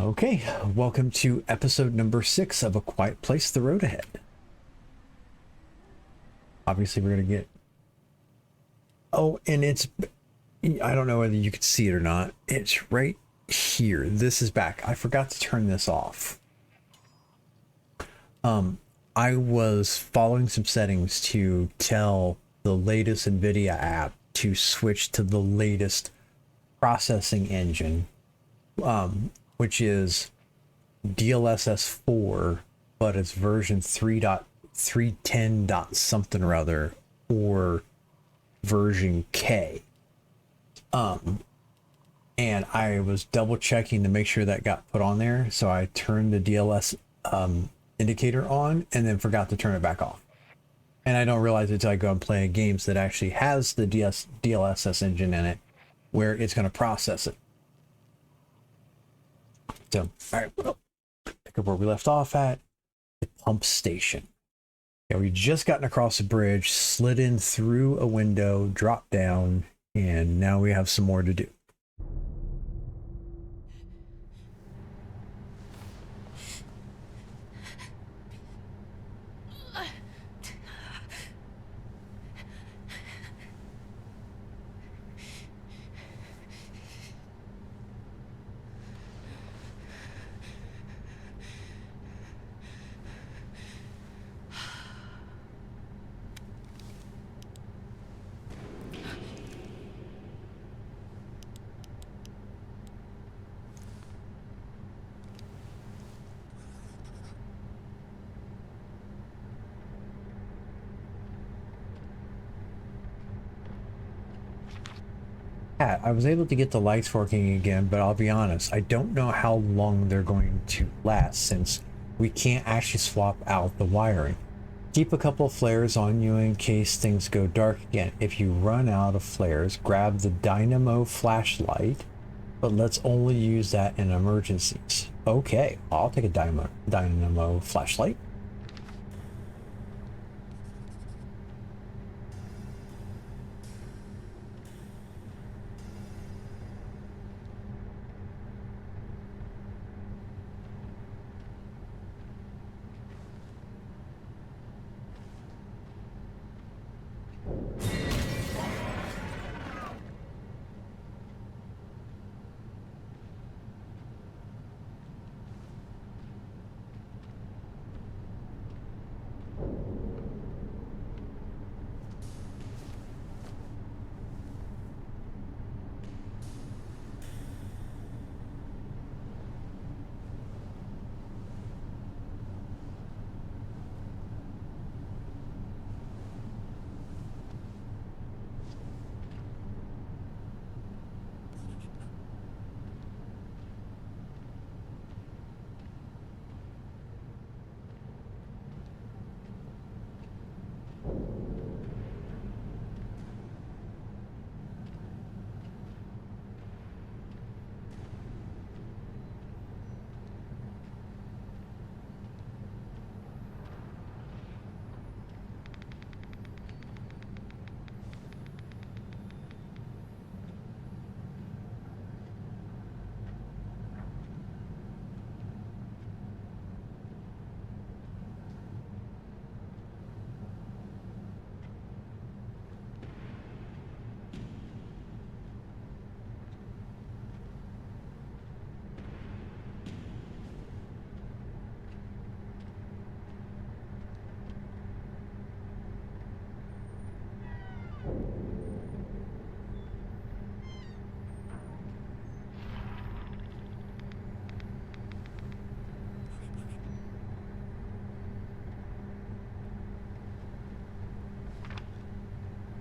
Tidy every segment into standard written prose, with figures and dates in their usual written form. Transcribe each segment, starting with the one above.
Okay, welcome to episode number 6 of A Quiet Place: The Road Ahead. Obviously, we're going to get... Oh, and it's... I don't know whether you can see it or not. It's right here. This is back. I forgot to turn this off. I was following some settings to tell the latest NVIDIA app to switch to the latest processing engine, which is DLSS 4, but it's version 3.310 dot something or other, or version K. And I was double checking to make sure that got put on there, so I turned the DLS indicator on and then forgot to turn it back off. And I don't realize it until I go and play games that actually has the DLSS engine in it, where it's going to process it. So, all right, well, pick up where we left off at the pump station. Yeah, we just gotten across the bridge, slid in through a window, dropped down, and now we have some more to do. I was able to get the lights working again, but I'll be honest, I don't know how long they're going to last since we can't actually swap out the wiring. Keep a couple of flares on you in case things go dark again. If you run out of flares, grab the dynamo flashlight, but let's only use that in emergencies. Okay, I'll take a dynamo flashlight.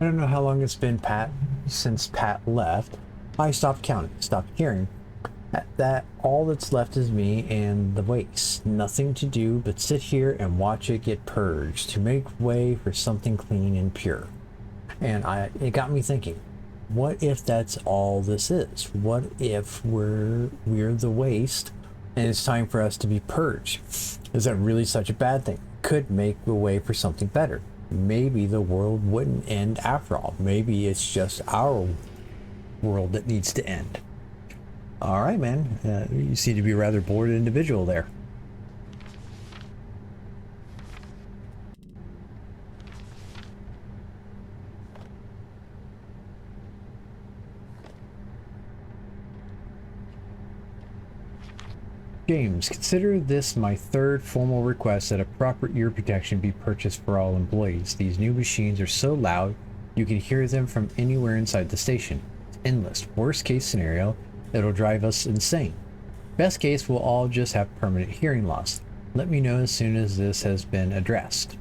I don't know how long it's been since Pat left. I stopped counting, stopped caring. That all that's left is me and the waste. Nothing to do but sit here and watch it get purged to make way for something clean and pure. And it got me thinking, what if that's all this is? What if we're the waste and it's time for us to be purged? Is that really such a bad thing? Could make the way for something better. Maybe the world wouldn't end after all. Maybe it's just our world that needs to end. All right, man. You seem to be a rather bored individual there. James, consider this my third formal request that a proper ear protection be purchased for all employees. These new machines are so loud you can hear them from anywhere inside the station. It's endless. Worst case scenario, it'll drive us insane. Best case, we'll all just have permanent hearing loss. Let me know as soon as this has been addressed.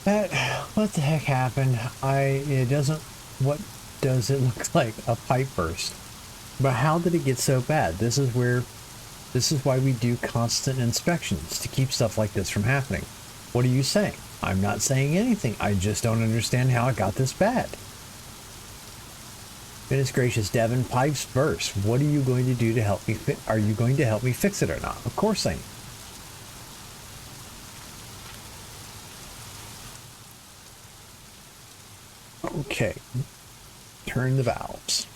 That, what the heck happened? It doesn't, what does it look like? A pipe burst. But how did it get so bad? This is why we do constant inspections, to keep stuff like this from happening. What are you saying? I'm not saying anything. I just don't understand how it got this bad. Goodness gracious, Devin, pipes burst. What are you going to do to help me are you going to help me fix it or not? Of course I am. Okay, turn the valves.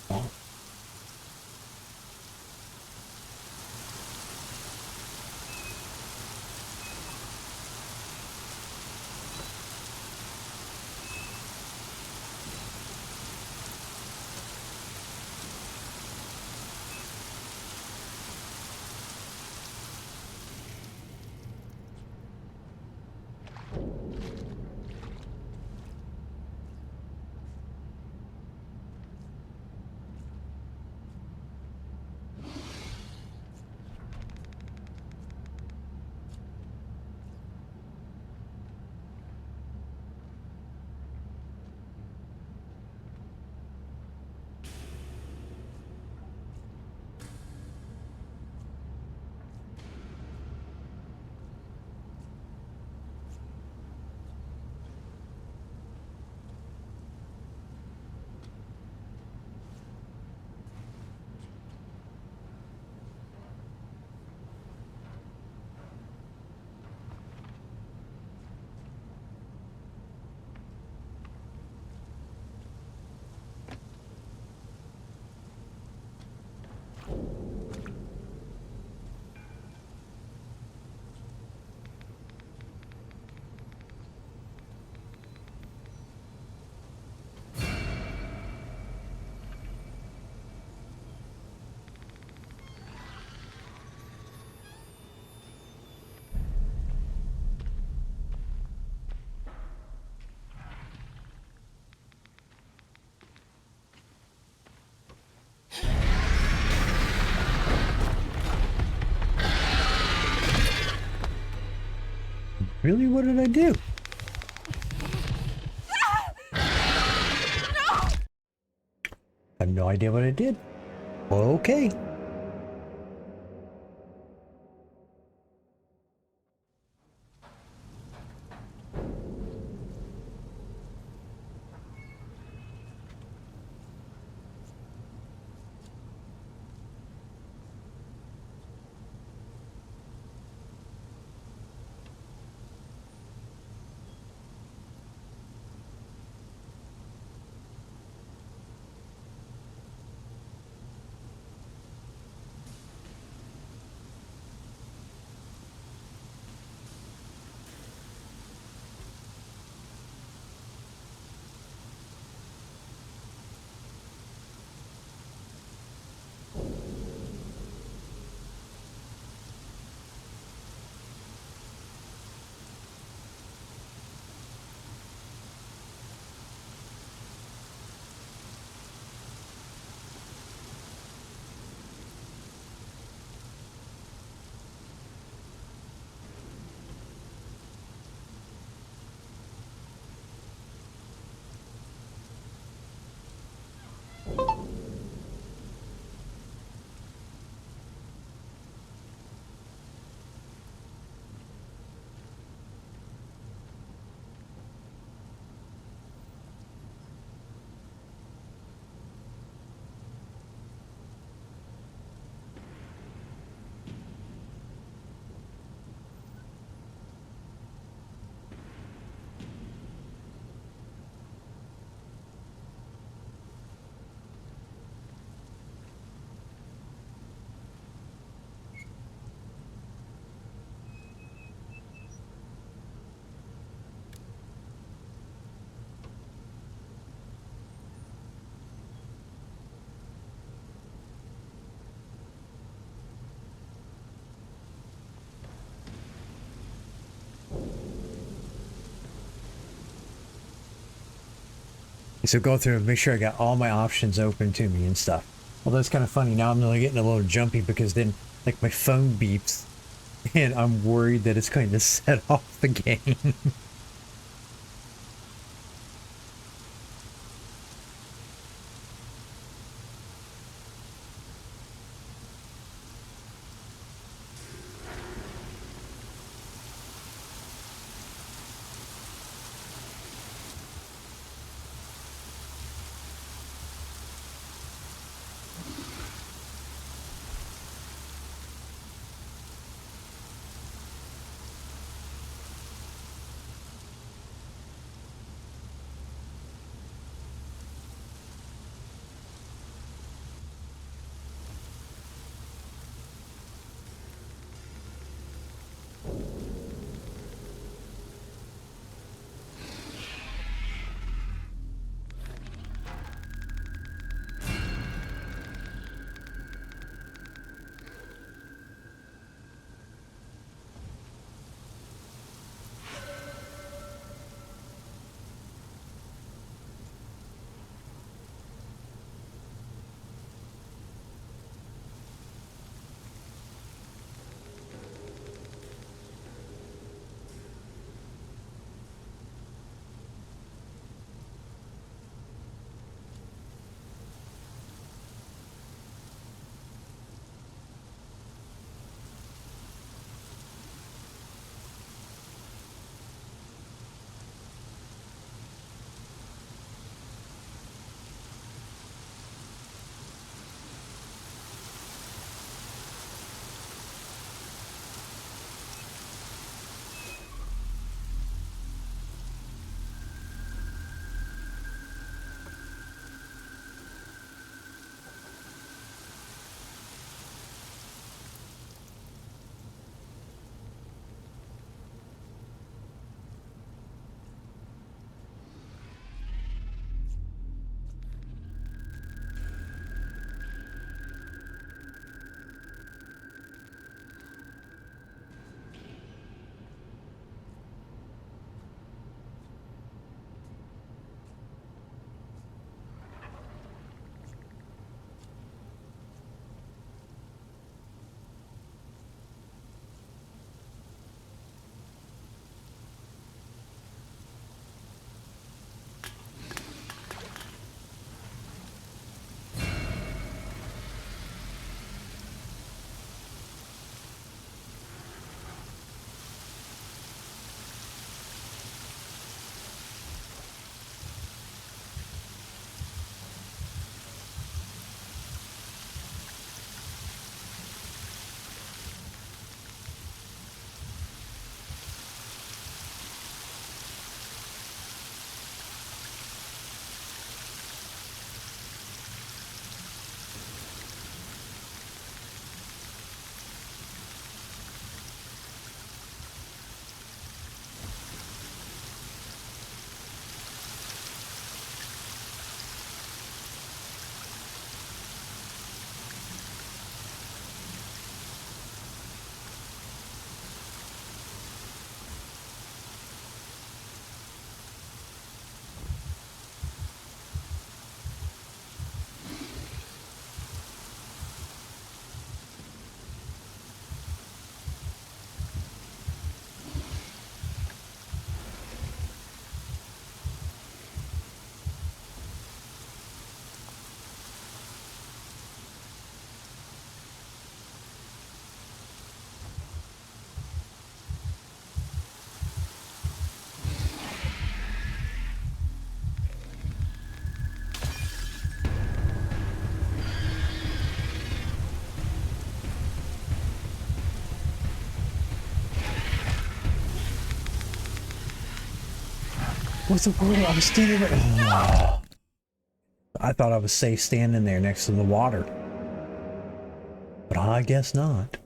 Really? What did I do? I have no idea what I did. Okay. So go through and make sure I got all my options open to me and stuff. Well, that's kind of funny. Now I'm really getting a little jumpy because then, like, my phone beeps and I'm worried that it's going to set off the game. What's the portal? I was standing there. Oh, I thought I was safe standing there next to the water. But I guess not.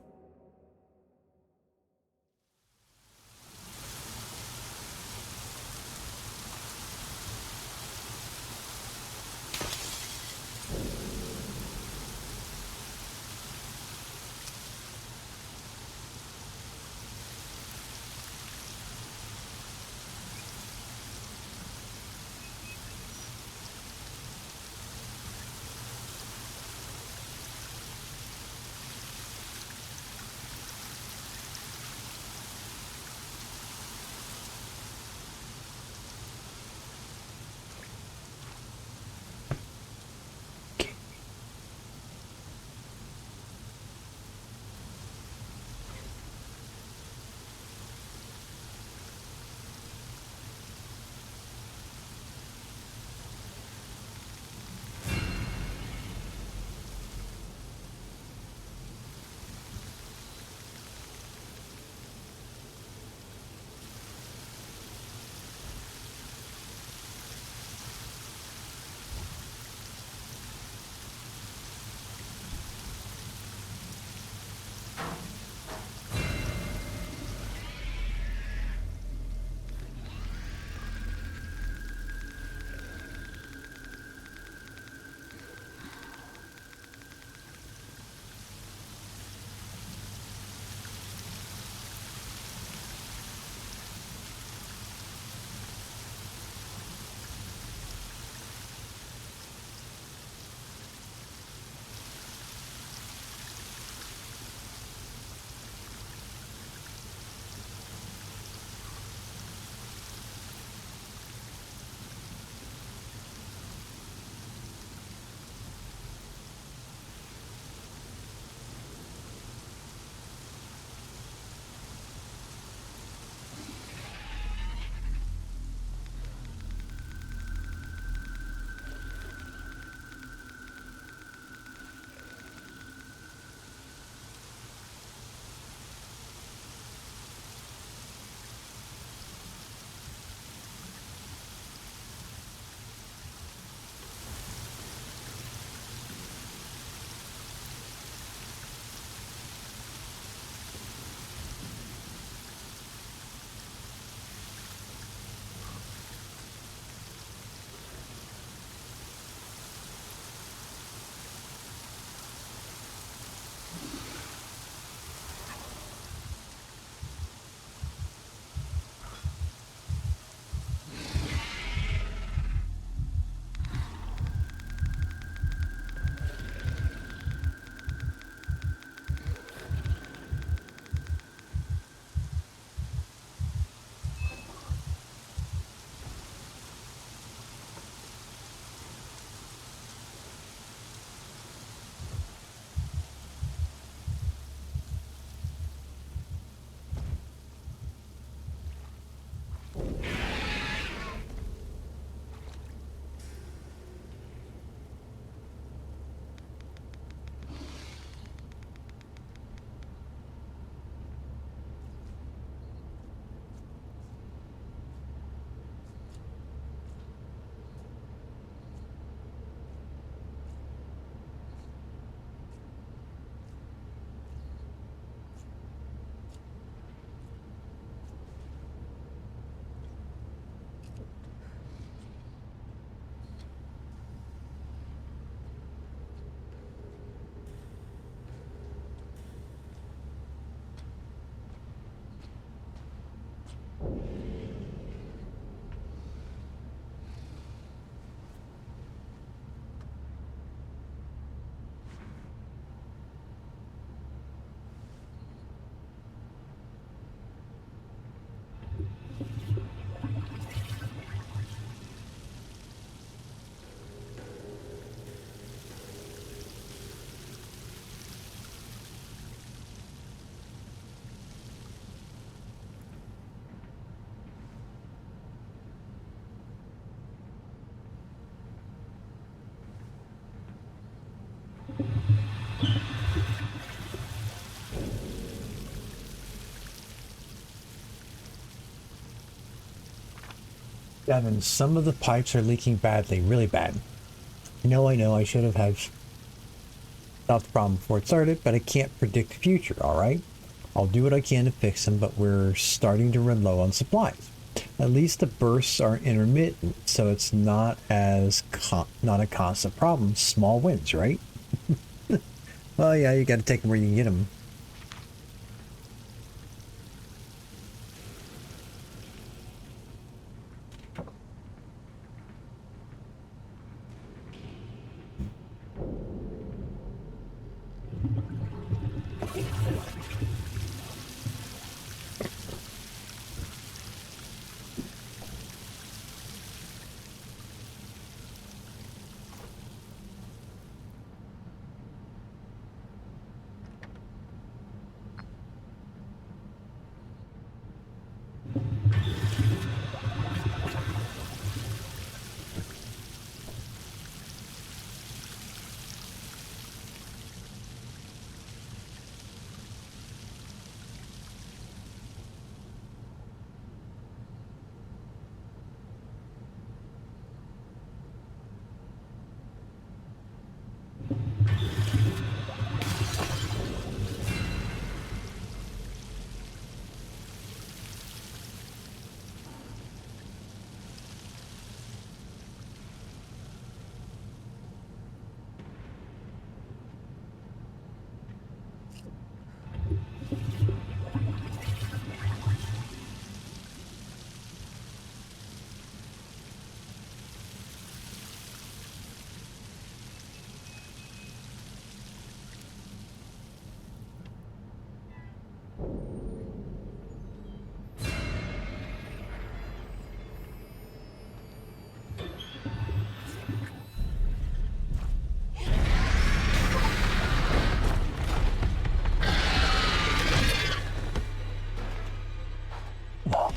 Devin, some of the pipes are leaking badly, really bad. I know, I should have had stopped the problem before it started, but I can't predict the future, alright? I'll do what I can to fix them, but we're starting to run low on supplies. At least the bursts are intermittent, so it's not as not a constant problem. Small wins, right? Well, yeah, you gotta take them where you can get them.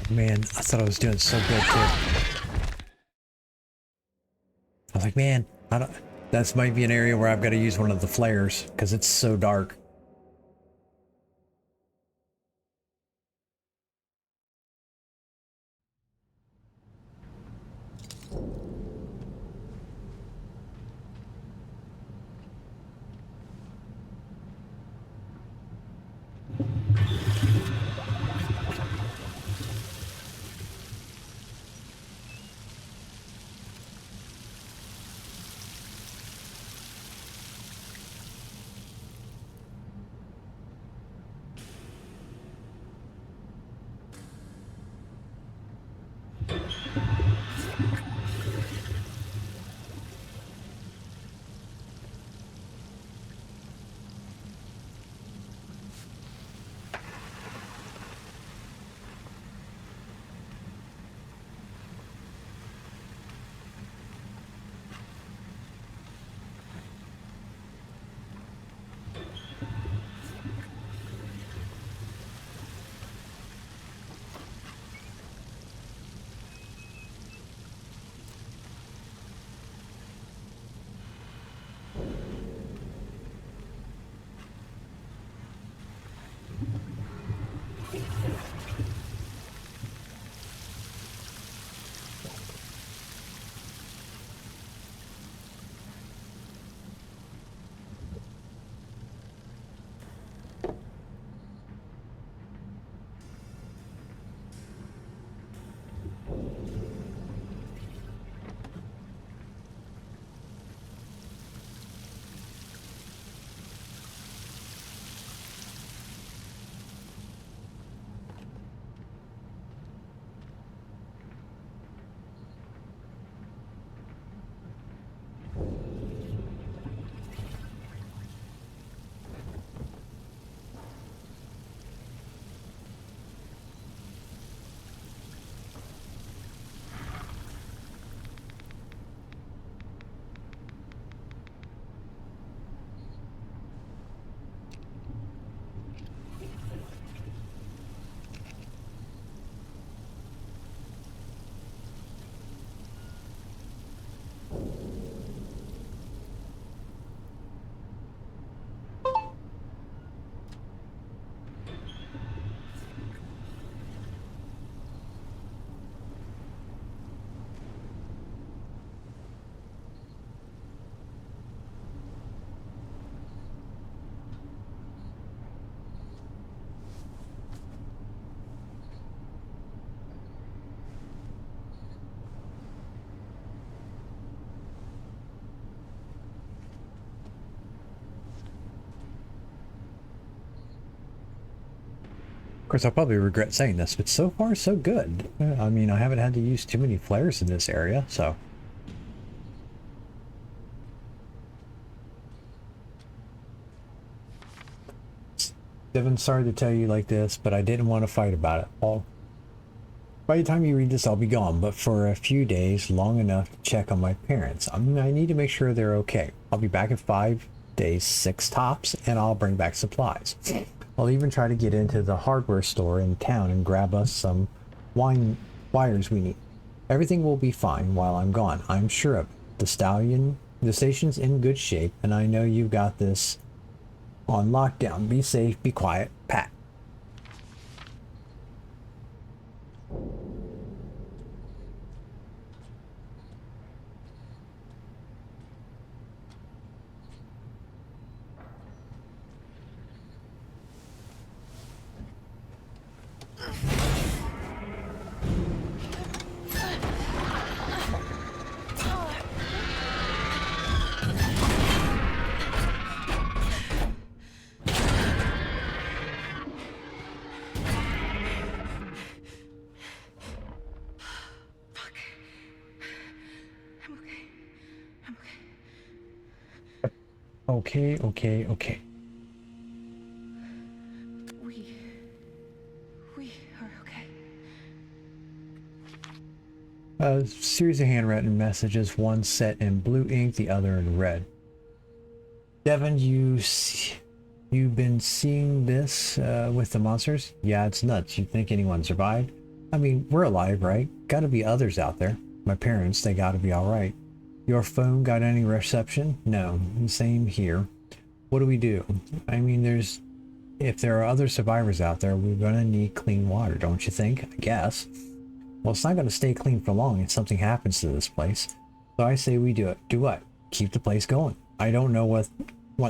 Man, I thought I was doing so good too. I was like, man, I don't. That's might be an area where I've got to use one of the flares because it's so dark. course, I'll probably regret saying this, but so far, so good. I mean, I haven't had to use too many flares in this area, so... Devin, sorry to tell you like this, but I didn't want to fight about it. By the time you read this, I'll be gone, but for a few days, long enough to check on my parents. I need to make sure they're okay. I'll be back in 5 days, 6 tops, and I'll bring back supplies. I'll even try to get into the hardware store in town and grab us some wires we need. Everything will be fine while I'm gone, I'm sure of it. The station's in good shape, and I know you've got this on lockdown. Be safe, be quiet, Pat. Okay. We are okay. A series of handwritten messages, one set in blue ink, the other in red. Devin, you've been seeing this with the monsters? Yeah, it's nuts. You think anyone survived? I mean, we're alive, right? Gotta be others out there. My parents, they gotta be alright. Your phone got any reception? No, same here. What do we do? I mean, if there are other survivors out there, we're gonna need clean water, don't you think? I guess. Well, it's not gonna stay clean for long if something happens to this place. So I say we do it. Do what? Keep the place going. I don't know what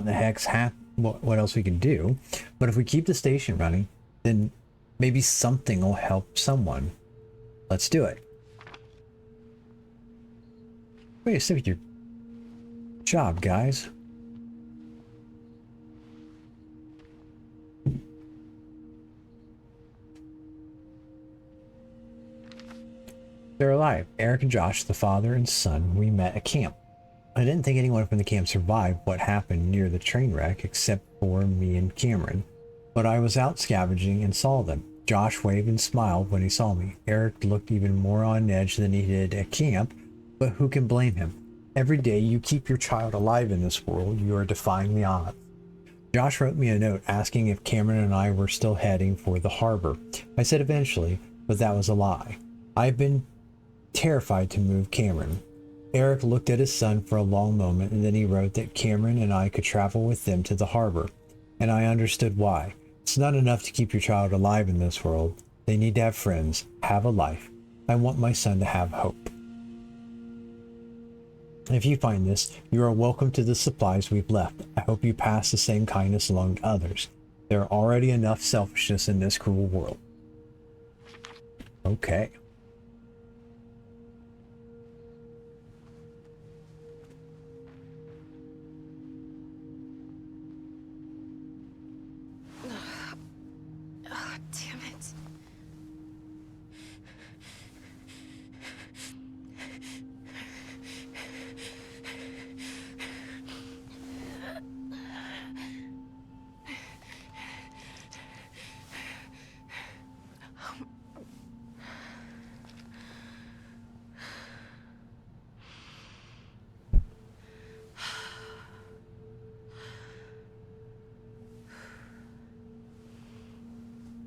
the heck's what else we can do, but if we keep the station running, then maybe something will help someone. Let's do it. Wait a second, your job, guys. They're alive. Eric and Josh, the father and son, we met at camp. I didn't think anyone from the camp survived what happened near the train wreck except for me and Cameron. But I was out scavenging and saw them. Josh waved and smiled when he saw me. Eric looked even more on edge than he did at camp, but who can blame him? Every day you keep your child alive in this world, you are defying the odds. Josh wrote me a note asking if Cameron and I were still heading for the harbor. I said eventually, but that was a lie. I've been terrified to move Cameron. Eric looked at his son for a long moment, and then he wrote that Cameron and I could travel with them to the harbor, and I understood why. It's not enough to keep your child alive in this world. They need to have friends, have a life. I want my son to have hope. If you find this, you are welcome to the supplies we've left. I hope you pass the same kindness along to others. There are already enough selfishness in this cruel world. Okay. Oh, damn it.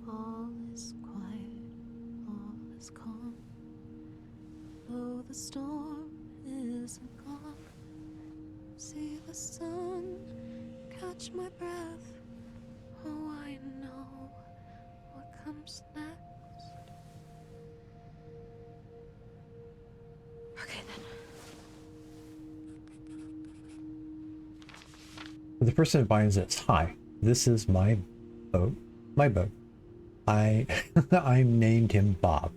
All is quiet, all is calm. Though the storm isn't gone, see the sun catch my breath. Oh, I know what comes next. Okay then. The person that binds it, hi, this is my boat. My boat. I named him Bob.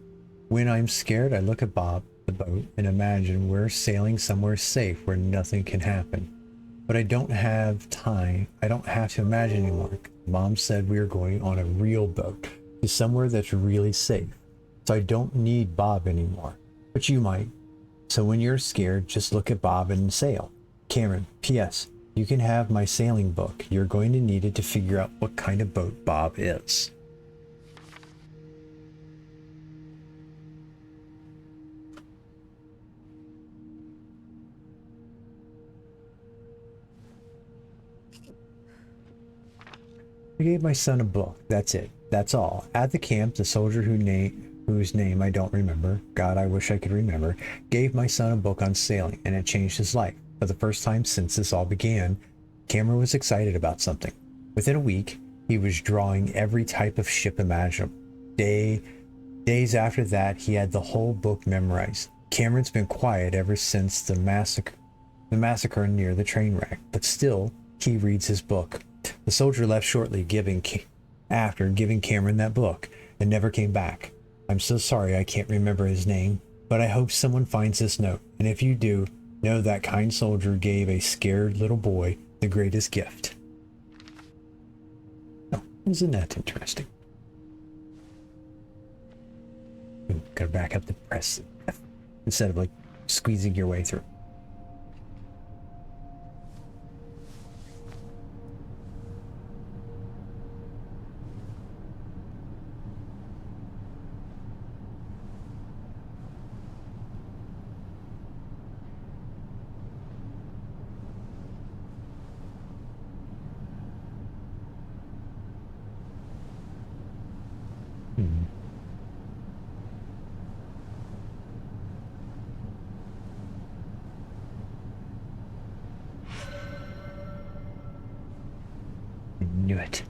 When I'm scared, I look at Bob, the boat, and imagine we're sailing somewhere safe where nothing can happen. But I don't have time. I don't have to imagine anymore. Mom said we were going on a real boat. to somewhere that's really safe. So I don't need Bob anymore, but you might. So when you're scared, just look at Bob and sail. Cameron, P.S. You can have my sailing book. You're going to need it to figure out what kind of boat Bob is. I gave my son a book. That's it. That's all. At the camp, the soldier whose name I don't remember, God, I wish I could remember, gave my son a book on sailing, and it changed his life. For the first time since this all began, Cameron was excited about something. Within a week, he was drawing every type of ship imaginable. Days after that, he had the whole book memorized. Cameron's been quiet ever since the massacre near the train wreck, but still, he reads his book. The soldier left shortly after giving Cameron that book and never came back. I'm so sorry I can't remember his name, but I hope someone finds this note, and if you do, know that kind soldier gave a scared little boy the greatest gift. Oh, isn't that interesting? Ooh, gotta back up the press instead of like squeezing your way through. I knew it.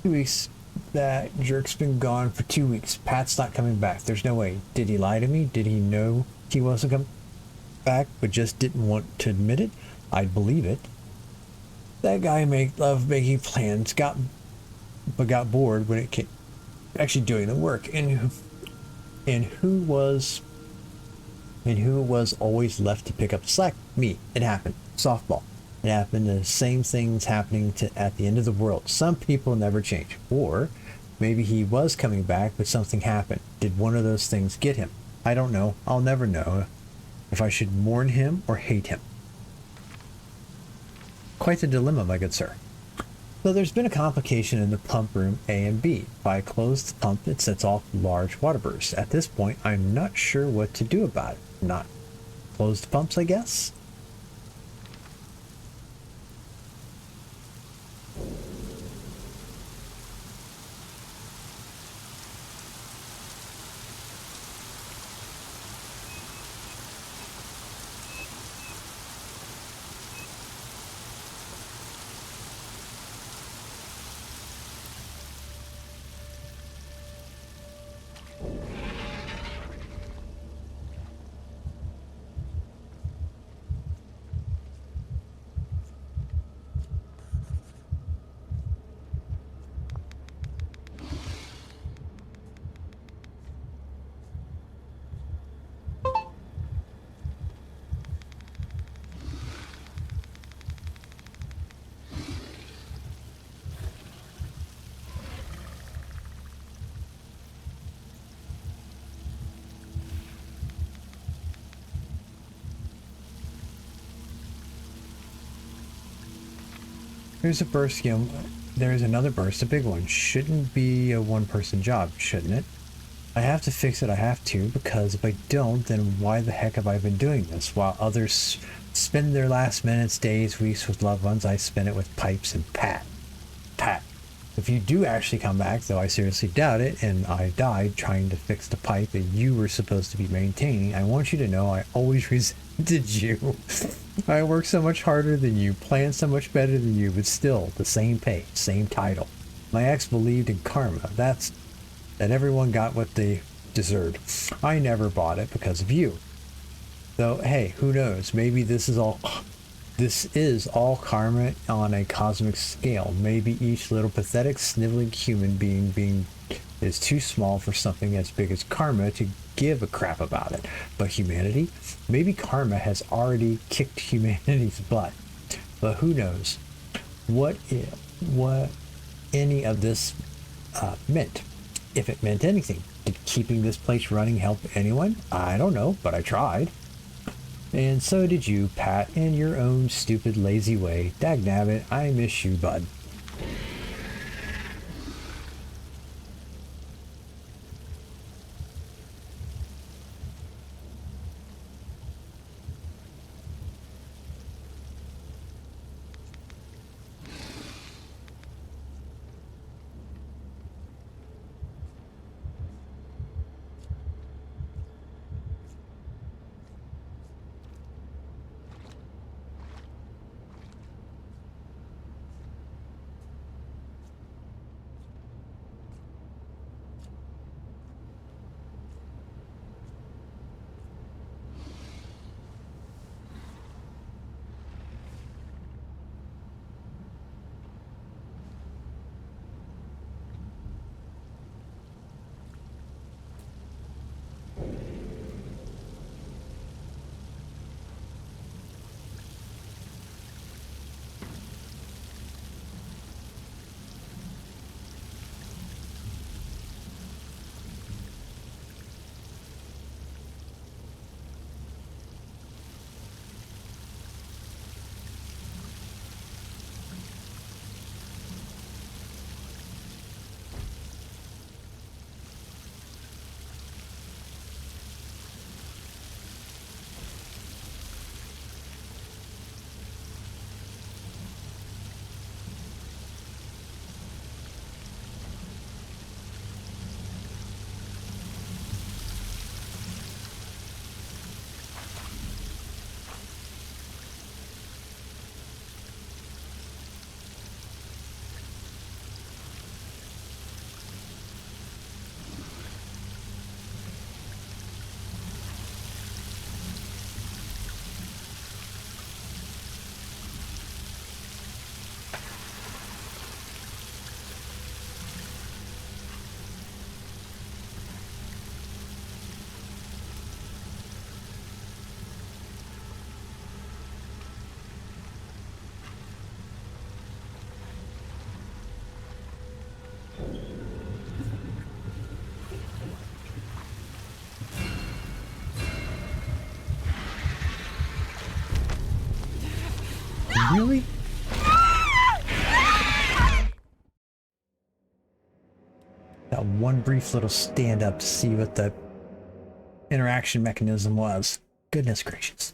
Weeks. That jerk's been gone for 2 weeks. Pat's not coming back. There's no way. Did he lie to me? Did he know he wasn't coming back but just didn't want to admit it? I'd believe it. That guy loved making plans, got bored when it came actually doing the work. And who was always left to pick up the slack? Me. It happened. Softball. It happened. The same things happening at the end of the world. Some people never change. Or maybe he was coming back, but something happened. Did one of those things get him? I don't know. I'll never know if I should mourn him or hate him. Quite the dilemma, my good sir. So there's been a complication in the pump room A and B. If I close the pump, it sets off large water bursts. At this point, I'm not sure what to do about it. Not close the pumps, I guess? There's a burst, there's another burst, a big one. Shouldn't be a one-person job, shouldn't it? I have to fix it, I have to, because if I don't, then why the heck have I been doing this? While others spend their last minutes, days, weeks with loved ones, I spend it with pipes and Pat. If you do actually come back, though I seriously doubt it, and I died trying to fix the pipe that you were supposed to be maintaining, I want you to know I always resented you. I worked so much harder than you, planned so much better than you, but still, the same pay, same title. My ex believed in karma. That everyone got what they deserved. I never bought it because of you. Though, hey, who knows? Maybe this is all karma on a cosmic scale. Maybe each little pathetic, sniveling human being is too small for something as big as karma to give a crap about it. But humanity? Maybe karma has already kicked humanity's butt. But who knows what any of this meant. If it meant anything. Did keeping this place running help anyone? I don't know, but I tried. And so did you, Pat, in your own stupid, lazy way. Dagnabbit, I miss you, bud. Really? That one brief little stand up to see what the interaction mechanism was. Goodness gracious.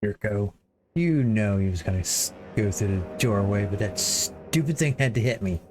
Yurko, you know he was gonna go through the doorway, but that stupid thing had to hit me.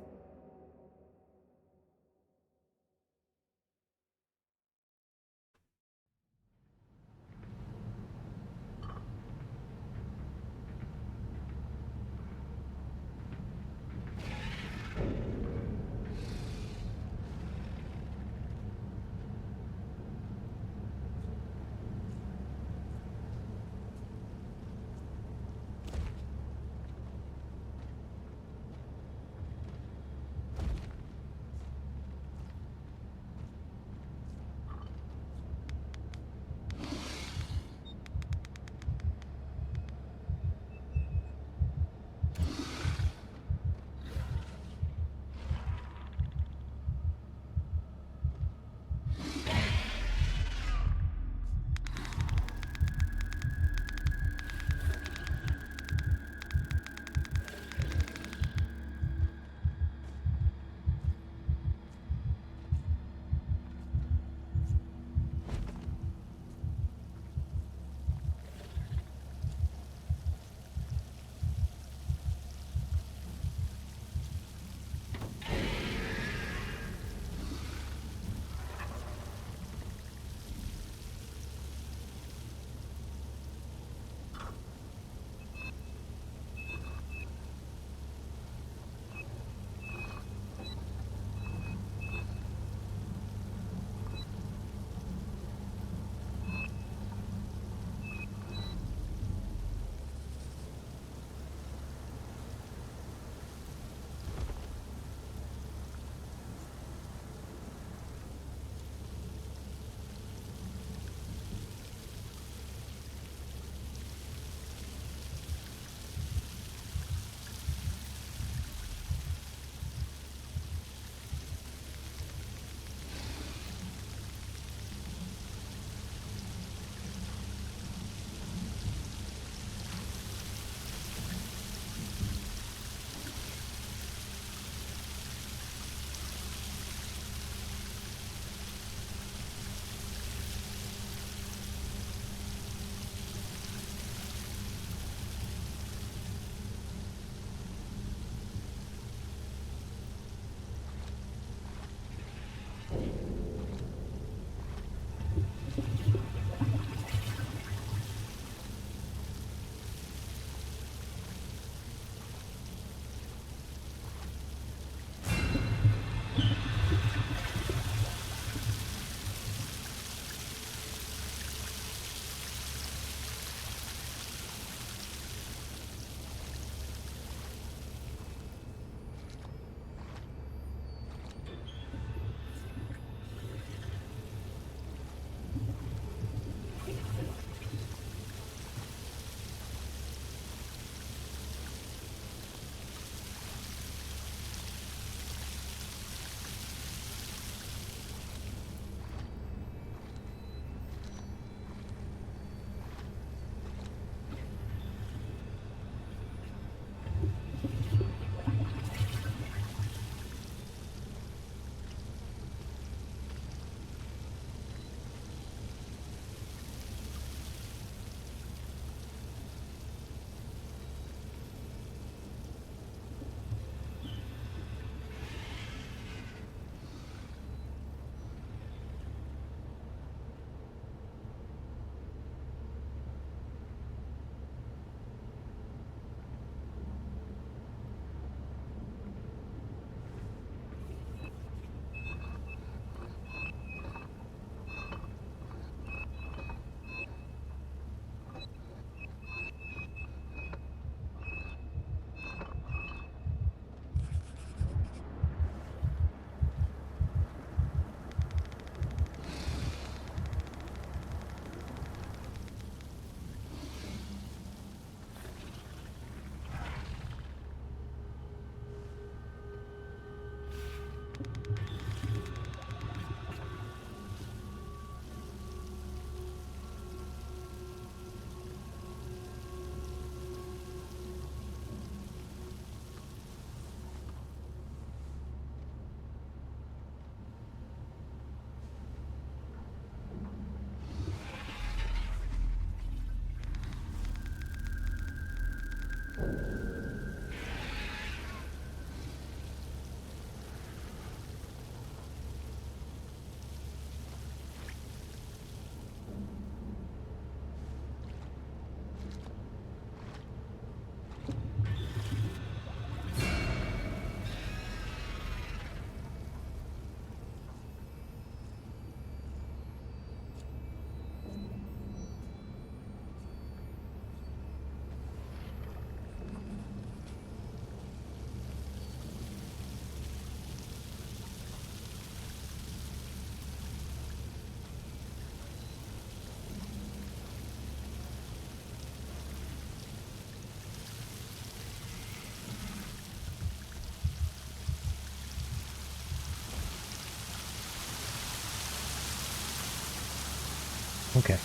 Okay.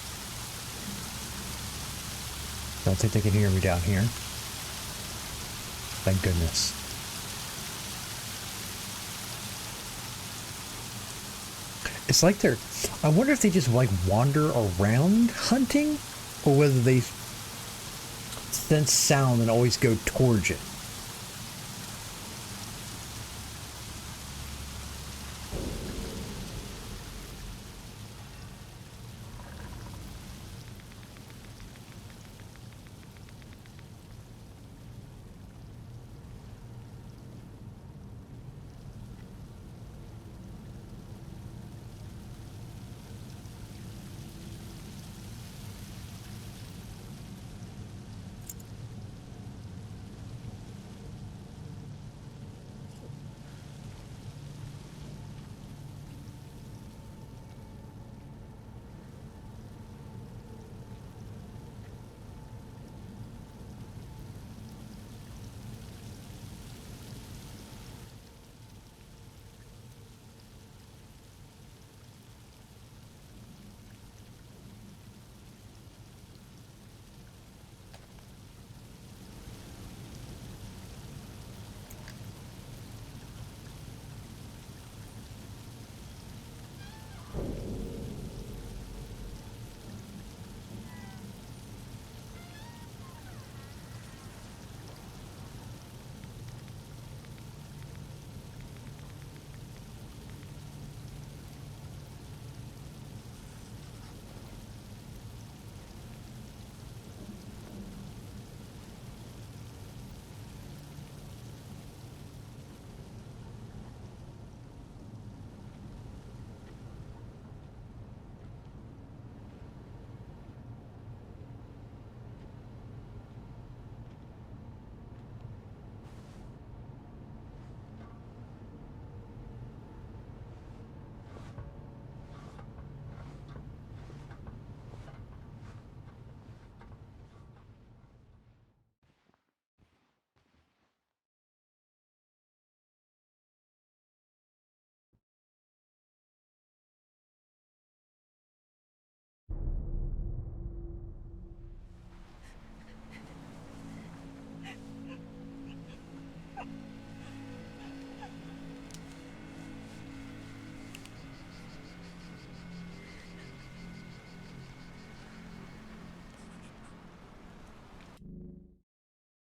Don't think they can hear me down here. Thank goodness. It's like they're... I wonder if they just like wander around hunting, or whether they sense sound and always go towards it.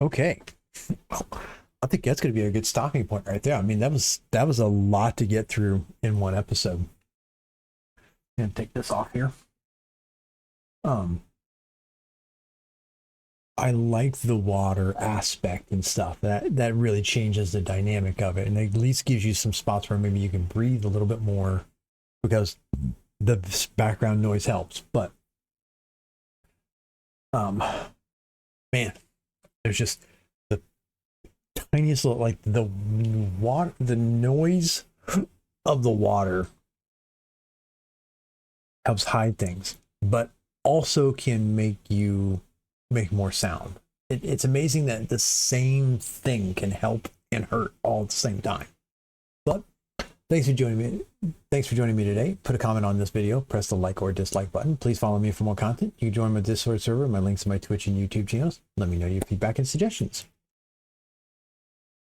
Okay. Well, I think that's going to be a good stopping point right there. I mean, that was a lot to get through in one episode. I'm gonna take this off here. I like the water aspect and stuff. That really changes the dynamic of it, and at least gives you some spots where maybe you can breathe a little bit more, because the background noise helps. But man, there's just the tiniest little, like the water, the noise of the water helps hide things, but also can make you make more sound. It's amazing that the same thing can help and hurt all at the same time. But thanks for joining me. Thanks for joining me today. Put a comment on this video, press the like or dislike button. Please follow me for more content. You can join my Discord server, my links to my Twitch and YouTube channels. Let me know your feedback and suggestions.